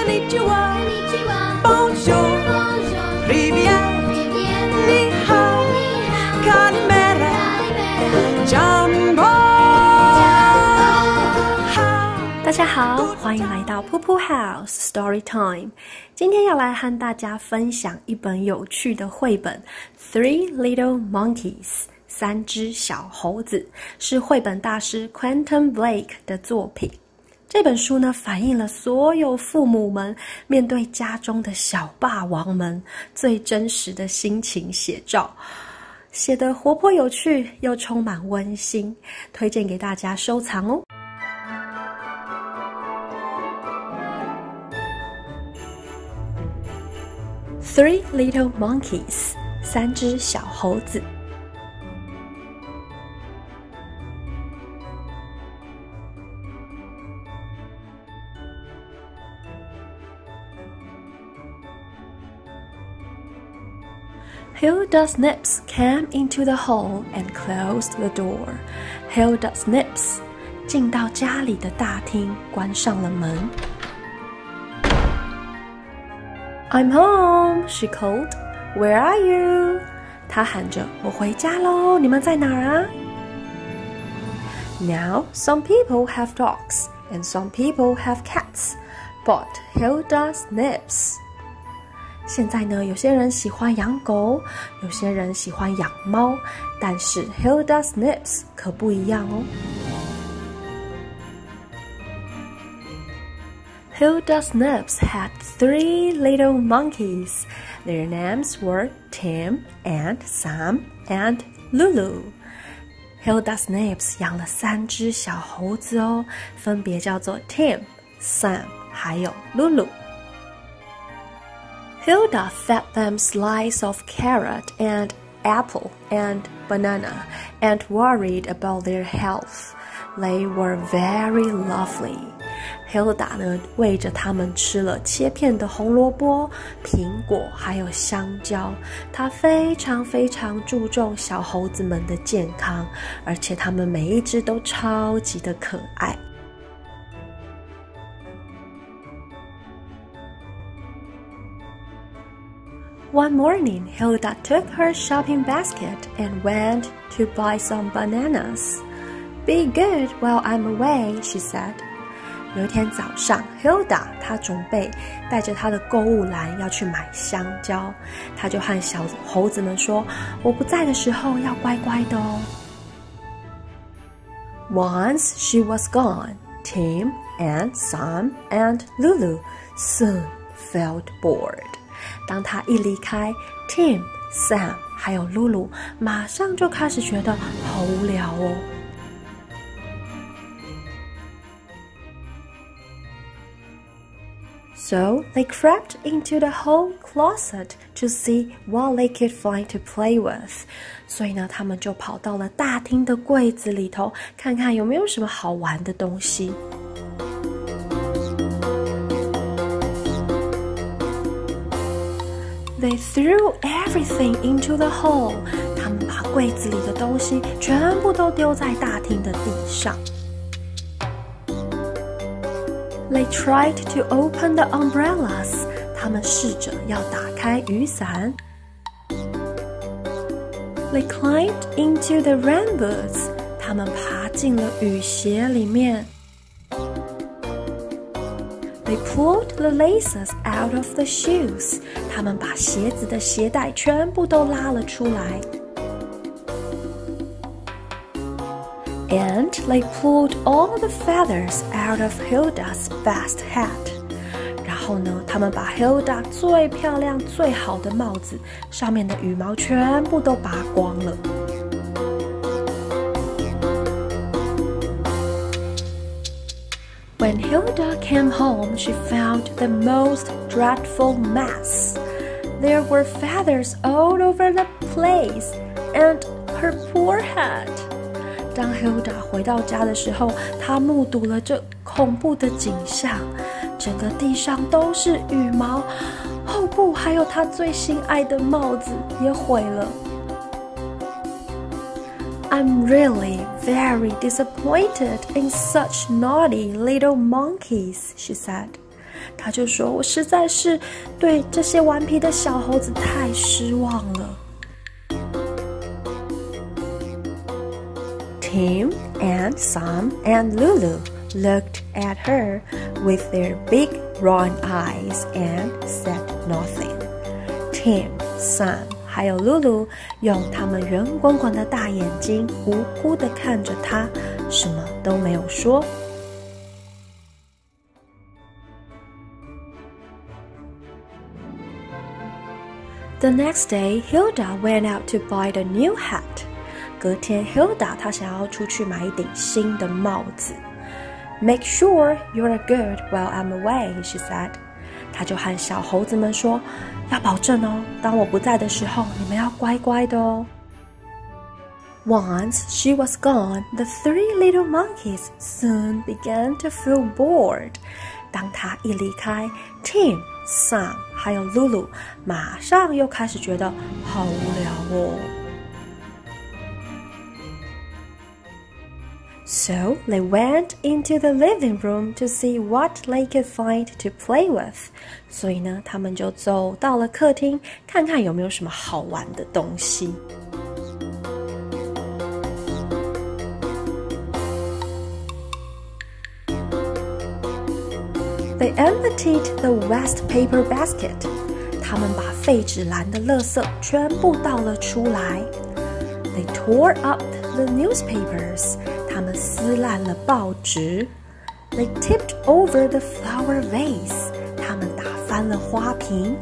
Konnichiwa, Bonjour, Rivière, Ni hao, Kalimera, Jumbo。大家好，欢迎来到 PUPU House Story Time。今天要来和大家分享一本有趣的绘本《Three Little Monkeys》三只小猴子，是绘本大师 Quentin 的作品。这本书呢，反映了所有父母们面对家中的小霸王们最真实的心情写照，写得活泼有趣又充满温馨，推荐给大家收藏哦。Three Little Monkeys， 三只小猴子。Hilda Snips came into the hall and closed the door. Hilda Snips 进到家里的大厅，关上了门。I'm home, she called. Where are you? 她喊着，我回家咯，你们在哪儿啊？ Now, some people have dogs, and some people have cats, but Hilda Snips. 现在呢，有些人喜欢养狗，有些人喜欢养猫，但是 Hilda Snips 可不一样哦。Hilda Snips had three little monkeys. Their names were Tim and Sam and Lulu. Hilda Snips 养了三只小猴子哦，分别叫做 Tim、Sam 还有 Lulu。Hilda fed them slice of carrot and apple and banana and worried about their health. They were very lovely. Hilda 呢，喂着他们吃了切片的红萝卜、苹果还有香蕉。她非常非常注重小猴子们的健康，而且他们每一只都超级的可爱。One morning, Hilda took her shopping basket and went to buy some bananas. Be good while I'm away, she said. 有一天早上 Hilda 她准备带着她的购物篮要去买香蕉，她就和小猴子们说，我不在的时候要乖乖的哦。Once she was gone, Tim and Sam and Lulu soon felt bored. 当他一离开 Tim、Sam 还有 Lulu 马上就开始觉得好无聊哦。So they crept into the hall closet to see what they could find to play with. 所以呢，他们就跑到了大厅的柜子里头，看看有没有什么好玩的东西。They threw everything into the hall. 他们把柜子里的东西全部都丢在大厅的地上。They tried to open the umbrellas. 他们试着要打开雨伞。They climbed into the rain boots. 他们爬进了雨鞋里面。They pulled the laces out of the shoes. 他们把鞋子的鞋带全部都拉了出来。And they pulled all the feathers out of Hilda's best hat. 然后呢，他们把 Hilda 最漂亮、最好的帽子上面的羽毛全部都拔光了。When Hilda came home, she found the most dreadful mess. There were feathers all over the place, and her poor hat. 当 Hilda 回到家的时候，她目睹了这恐怖的景象，整个地上都是羽毛，后部还有她最心爱的帽子也毁了。I'm really very disappointed in such naughty little monkeys, she said. 他就说，我实在是对这些顽皮的小猴子太失望了。Tim and Sam and Lulu looked at her with their big round eyes and said nothing. Tim, Sam 还有 Lulu 用他们圆滚滚的大眼睛无辜地看着她，什么都没有说。The next day, Hilda went out to buy the new hat. 隔天 Hilda 她想要出去买一顶新的帽子。Make sure you're good while I'm away, she said. 她就和小猴子们说，要保证哦，当我不在的时候，你们要乖乖的哦。Once she was gone, the three little monkeys soon began to feel bored. 当她一离开 Tim, Sam 还有 Lulu 马上又开始觉得好无聊哦。So they went into the living room to see what they could find to play with. 所以呢，他们就走到了客厅，看看有没有什么好玩的东西。They emptied the waste paper basket. 他们把废纸篮的垃圾全部倒了出来。They tore up the newspapers. 他们撕烂了报纸。They tipped over the flower vase. 他们打翻了花瓶。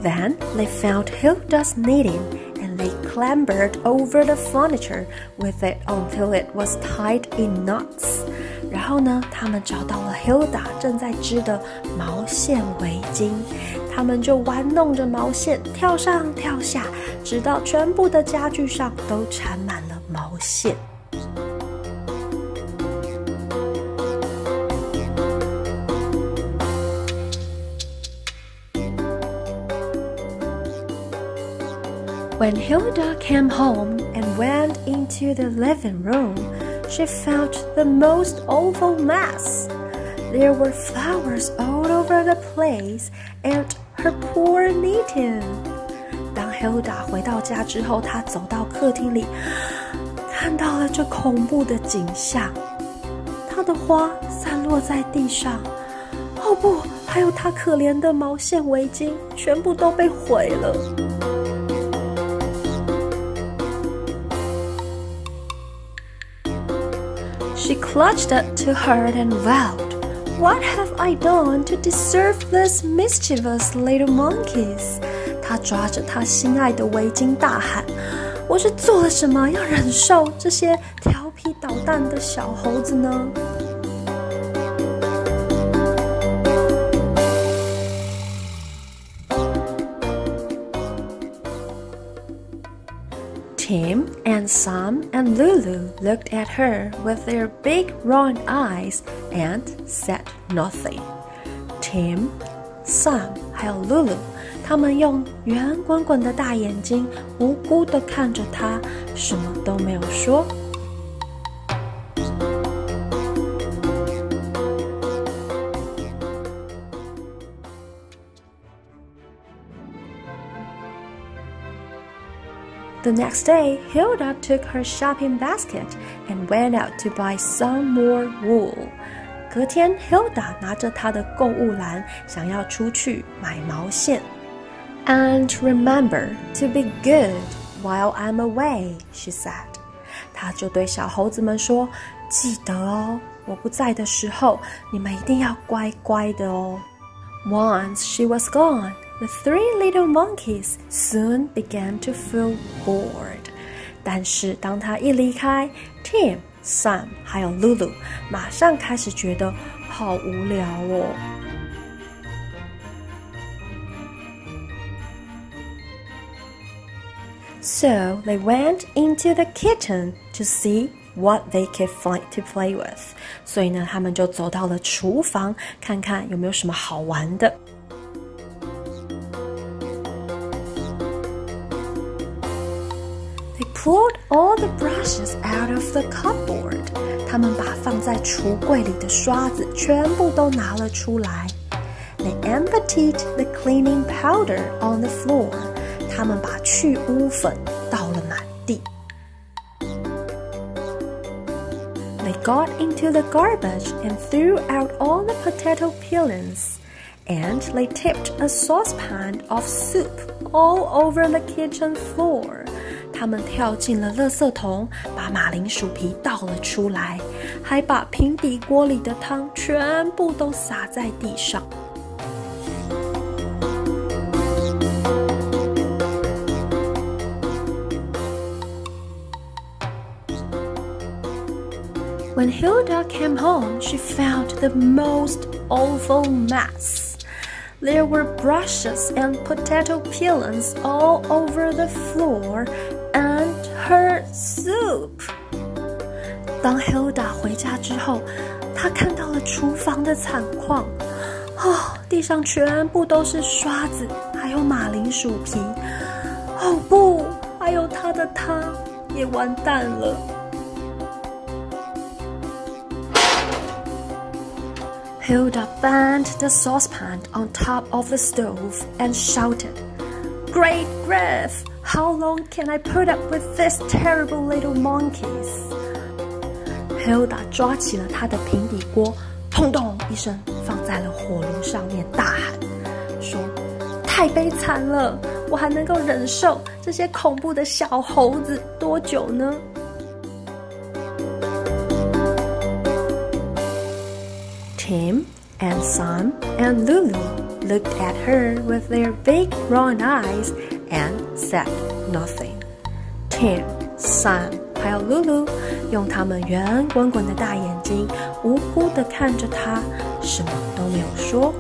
Then they found Hilda's knitting, and they clambered over the furniture with it until it was tied in knots. 然后呢，他们找到了 Hilda 正在织的毛线围巾，他们就玩弄着毛线，跳上跳下，直到全部的家具上都缠满了毛线。When Hilda came home and went into the living room, she found the most awful mess. There were flowers all over the place and her poor knitting. 当 Hilda 回到家之后，她走到客厅里，看到了这恐怖的景象。她的花散落在地上，哦不，还有她可怜的毛线围巾，全部都被毁了。She clutched it to her and vowed, "What have I done to deserve these mischievous little monkeys?" 她抓着她心爱的围巾大喊，我是做了什么要忍受这些调皮捣蛋的小猴子呢？ Tim and Sam and Lulu looked at her with their big round eyes and said nothing. Tim, Sam 还有 Lulu 他们用圆滚滚的大眼睛无辜地看着她，什么都没有说。The next day, Hilda took her shopping basket and went out to buy some more wool. 隔天 Hilda 拿着她的购物篮，想要出去买毛线。And remember to be good while I'm away, she said. 她就对小猴子们说，记得哦，我不在的时候，你们一定要乖乖的哦。Once she was gone,The three little monkeys soon began to feel bored. 但是当他一离开 Tim, Sam 还有 Lulu 马上开始觉得好无聊哦。So they went into the kitchen to see what they could find to play with. 所以呢，他们就走到了厨房，看看有没有什么好玩的。Pulled all the brushes out of the cupboard. 他他们把放在橱柜里的刷子全部都拿了出来。They emptied the cleaning powder on the floor. 他们把去污粉倒了满地。They got into the garbage and threw out all the potato peelings. And they tipped a saucepan of soup all over the kitchen floor. 他们跳进了垃圾桶，把马铃薯皮倒了出来，还把平底锅里的汤全部都洒在地上。When Hilda came home, she found the most awful mess.There were brushes and potato peelings all over the floor and her soup. 当 Hilda 回家之后，她看到了厨房的惨况。地上全部都是刷子，还有马铃薯皮。不，还有她的汤也完蛋了。Hilda banged the saucepan on top of the stove and shouted, "Great grief! How long can I put up with these terrible little monkeys?" Hilda 抓起了她的平底锅，砰咚一声放在了火炉上面，大喊说：“太悲惨了，我还能够忍受这些恐怖的小猴子多久呢？” Tim and Sam and Lulu looked at her with their big round eyes and said nothing. Tim, Sam 还有 Lulu 用他们圆滚滚的大眼睛无辜地看着她，什么都没有说。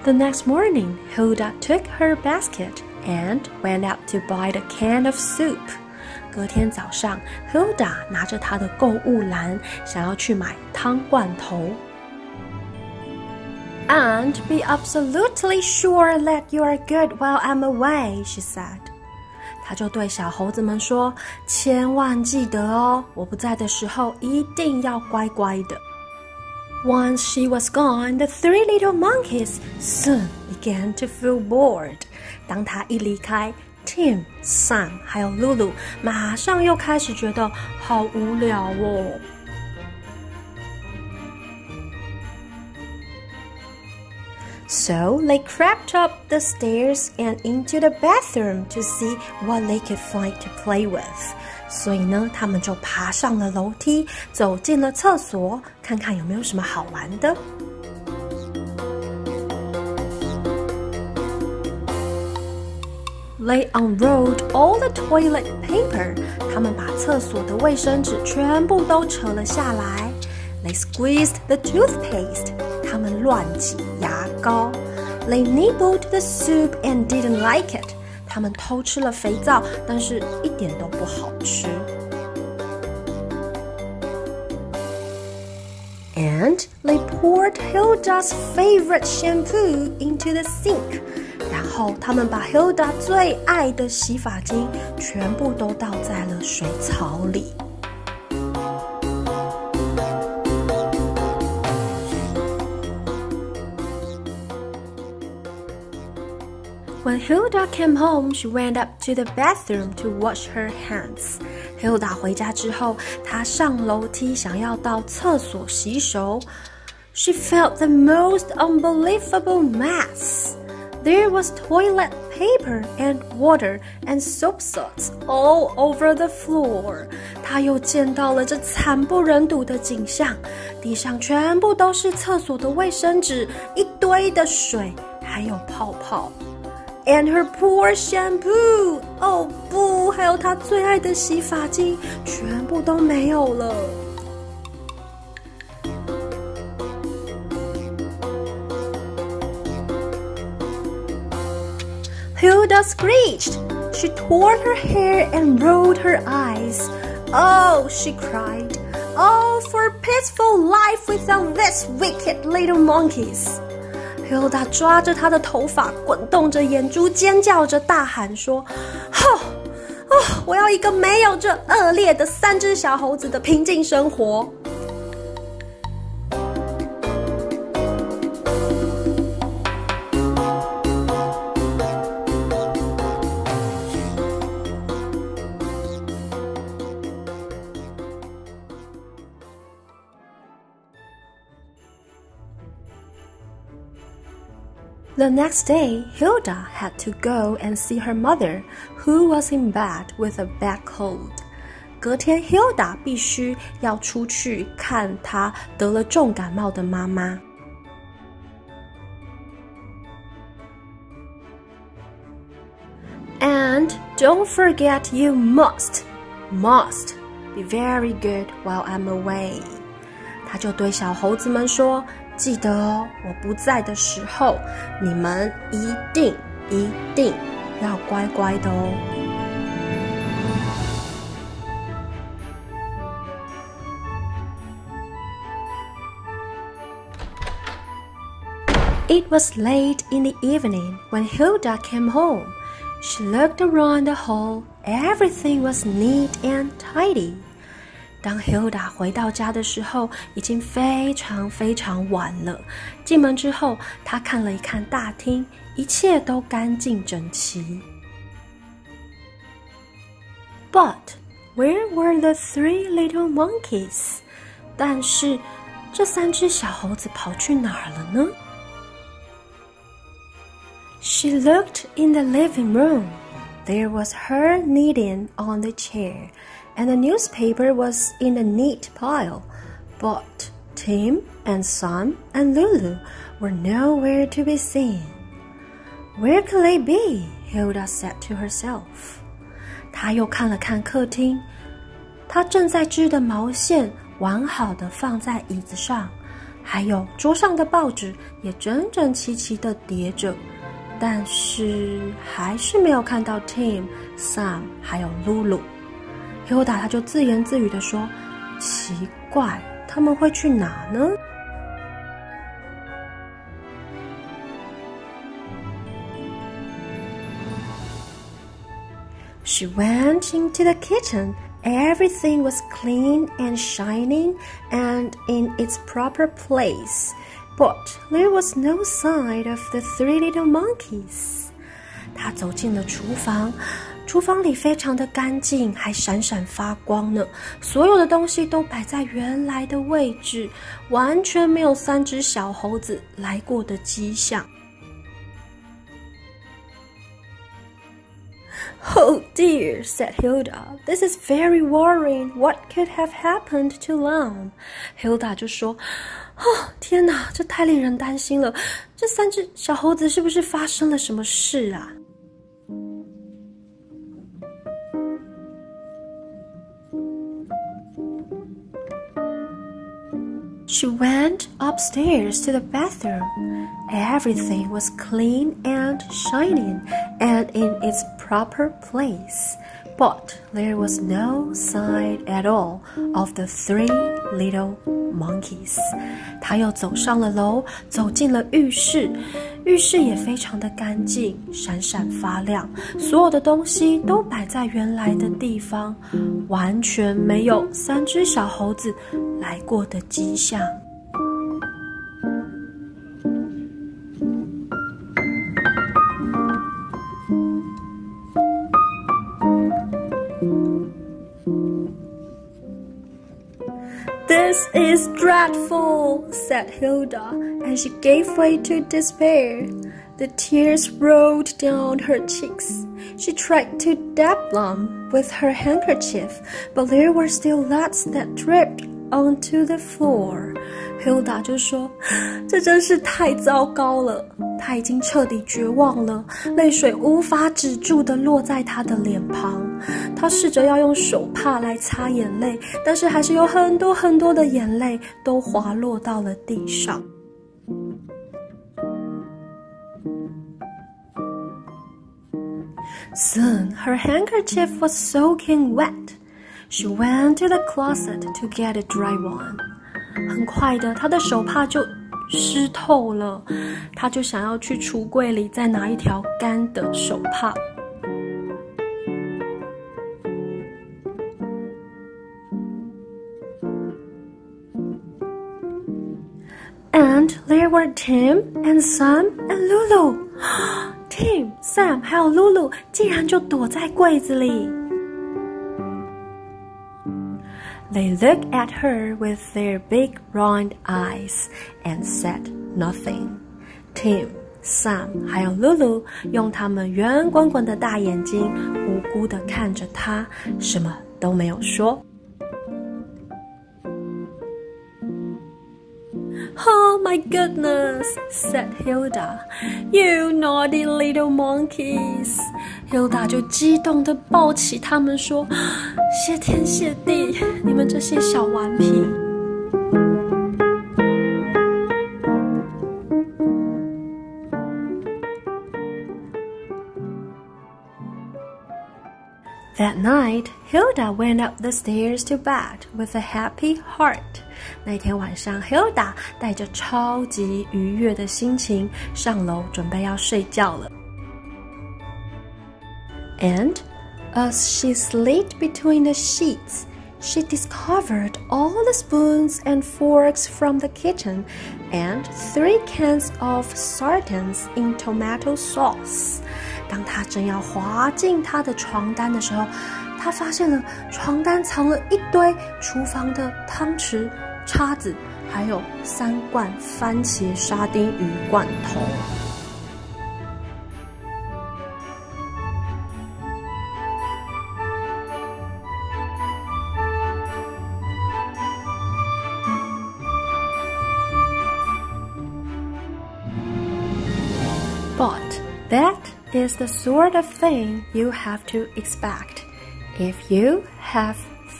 The next morning, Hilda took her basket and went out to buy the can of soup. 隔天早上 Hilda 拿着她的购物篮，想要去买汤罐头。And be absolutely sure that you are good while I'm away, she said. 她就对小猴子们说，千万记得哦，我不在的时候一定要乖乖的。Once she was gone, the three little monkeys soon began to feel bored. 当她一离开 Tim, Sam 还有 Lulu 马上又开始觉得好无聊哦。So they crept up the stairs and into the bathroom to see what they could find to play with. 所以呢，他们就爬上了楼梯，走进了厕所，看看有没有什么好玩的。They unrolled all the toilet paper. 他们把厕所的卫生纸全部都扯了下来。They squeezed the toothpaste. 他们乱挤牙膏。They nibbled the soup and didn't like it. 他们偷吃了肥皂，但是一点都不好吃。And they poured Hilda's favorite shampoo into the sink. 然后他们把 Hilda 最爱的洗发精全部都倒在了水槽里。When Hilda came home, she went up to the bathroom to wash her hands. Hilda 回家之后，她上楼梯想要到厕所洗手。She felt the most unbelievable mess. There was toilet paper and water and soap suds all over the floor. 她又见到了这惨不忍睹的景象，地上全部都是厕所的卫生纸，一堆的水，还有泡泡。And her poor shampoo. 哦不，还有她最爱的洗发精，全部都没有了。Hilda screeched. She tore her hair and rolled her eyes. Oh, she cried. Oh, for a peaceful life without these wicked little monkeys. Hilda 抓着她的头发，滚动着眼珠，尖叫着大喊说：我要一个没有这恶劣的3只小猴子的平静生活。The next day, Hilda had to go and see her mother, who was in bed with a bad cold. 隔天 Hilda 必须要出去看她得了重感冒的妈妈。And don't forget you must be very good while I'm away. 她就对小猴子们说，记得哦，我不在的时候，你们一定要乖乖的哦。It was late in the evening when Hilda came home. She looked around the hall. Everything was neat and tidy. 当 Hilda 回到家的时候，已经非常晚了。进门之后，她看了一看大厅，一切都干净整齐。But where were the 3 little monkeys? 但是这3只小猴子跑去哪儿了呢？ She looked in the living room. There was her knitting on the chair.And the newspaper was in a neat pile, but Tim and Sam and Lulu were nowhere to be seen. Where could they be? Hilda said to herself. 她又看了看客厅，她正在织的毛线完好的放在椅子上，还有桌上的报纸也整整齐齐的叠着，但是还是没有看到 Tim、Sam 还有 Lulu。Hilda 她就自言自语地说，奇怪，他们会去哪呢？ She went into the kitchen. Everything was clean and shining and in its proper place. But there was no sign of the 3 little monkeys. 她走进了厨房，厨房里非常的干净，还闪闪发光呢。所有的东西都摆在原来的位置，完全没有3只小猴子来过的迹象。Oh dear, said Hilda. This is very worrying. What could have happened to them? Hilda 就说，天哪，这太令人担心了。这3只小猴子是不是发生了什么事啊？She went upstairs to the bathroom. Everything was clean and shining and in its proper place. But there was no sign at all of the 3 little monkeys. 她又走上了楼，走进了浴室。浴室也非常的干净，闪闪发亮，所有的东西都摆在原来的地方，完全没有3只小猴子来过的迹象。This is dreadful, said Hilda, and she gave way to despair. The tears rolled down her cheeks. She tried to dab them with her handkerchief, but there were still lots that dripped onto the floor. Hilda 就说，这真是太糟糕了。她已经彻底绝望了，泪水无法止住地落在她的脸庞。她试着要用手帕来擦眼泪，但是还是有很多的眼泪都滑落到了地上。Soon her handkerchief was soaking wet. She went to the closet to get a dry one. 很快的，她的手帕就湿透了，他就想要去橱柜里再拿一条干的手帕。And there were Tim and Sam and Lulu. Tim, Sam 还有 Lulu 竟然就躲在柜子里。They looked at her with their big round eyes and said nothing. Tim, Sam 还有 Lulu 用他们圆滚滚的大眼睛无辜地看着她，什么都没有说。Oh my goodness, said Hilda. You naughty little monkeys. Hilda 就激动地抱起他们说，谢天谢地，你们这些小顽皮。That night, Hilda went up the stairs to bed with a happy heart. 那天晚上 Hilda 带着超级愉悦的心情上楼准备要睡觉了。And as she slid between the sheets, she discovered all the spoons and forks from the kitchen and 3 cans of sardines in tomato sauce. 当她正要滑进她的床单的时候，她发现了床单藏了一堆厨房的汤匙、叉子，还有3罐番茄沙丁鱼罐头。But that is the sort of thing you have to expect if you have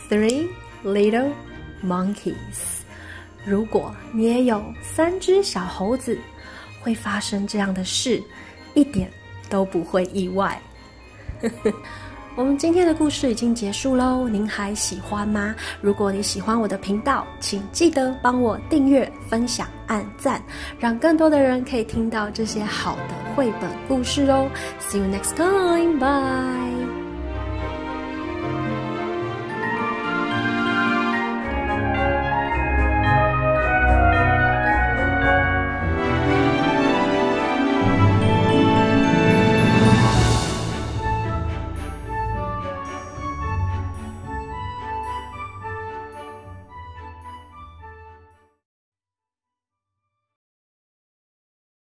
3 little monkeys. 如果你也有3只小猴子，会发生这样的事，一点都不会意外。我们今天的故事已经结束咯，您还喜欢吗？如果你喜欢我的频道，请记得帮我订阅、分享、按赞，让更多的人可以听到这些好的绘本故事哦。See you next time, bye!